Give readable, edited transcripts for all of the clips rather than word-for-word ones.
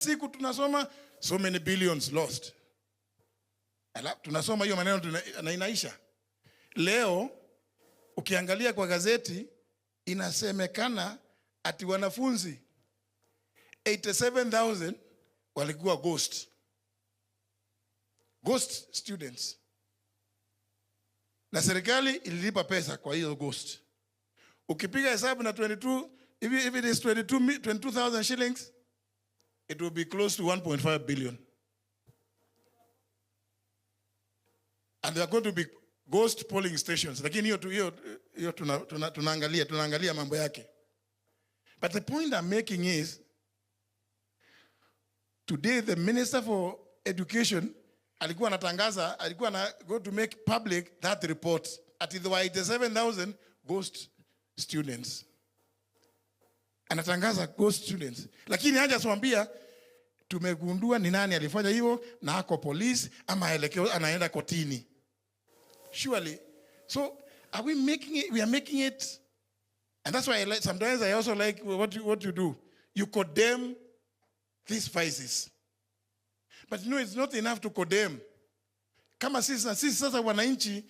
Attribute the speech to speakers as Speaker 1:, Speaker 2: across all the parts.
Speaker 1: siku tunasoma so many billions lost. Tunasoma hiyo maneno na inaisha. Leo ukiangalia kwa gazeti inasemekana ati wanafunzi 87,000 walikuwa ghost students. Na serikali ililipa pesa kwa hiyo ghost. Ukipiga hesabu na 22, if it is 22,000 shillings, it will be close to 1.5 billion. And there are going to be ghost polling stations. Lakini hiyo tunaangalia mambo yake. But the point I'm making is, today the Minister for Education alikuwa going to make public that report at there were 87,000 ghost students. Anatangaza ghost students. Lakini hajaswambia tumegundua ni nani alifanya hivyo na ako police ama anaenda kotini. Surely. So are we making it? We are making it. And that's why sometimes I also like what you do. You condemn these vices. But you know, it's not enough to condemn. Kama sisi sasa wananchi,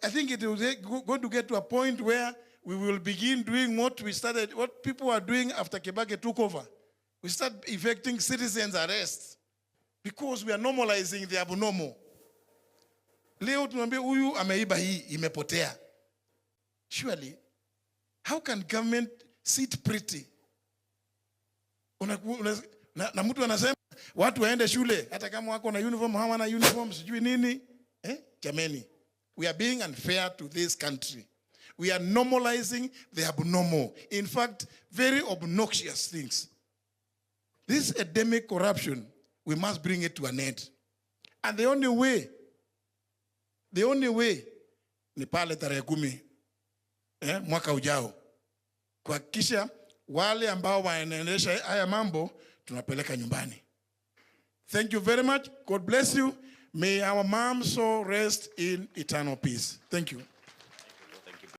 Speaker 1: I think it is going to get to a point where we will begin doing what people are doing after Kibaki took over. We start effecting citizens' arrests because we are normalizing the abnormal. Leo tunaambia huyu ameiba hii imepotea. Surely, how can government sit pretty? Na mtu anasema watu waende shule hata kama wako na uniform, hawana uniform, sijui nini. Jameni, we are being unfair to this country. We are normalizing the abnormal. In fact, very obnoxious things. This endemic corruption, we must bring it to an end. And the only way ni pale tarehe 10 mwaka ujao kuhakikisha wale ambao wanaendesha haya mambo tunapeleka nyumbani. Thank you very much. God bless you. May our mom so rest in eternal peace. Thank you.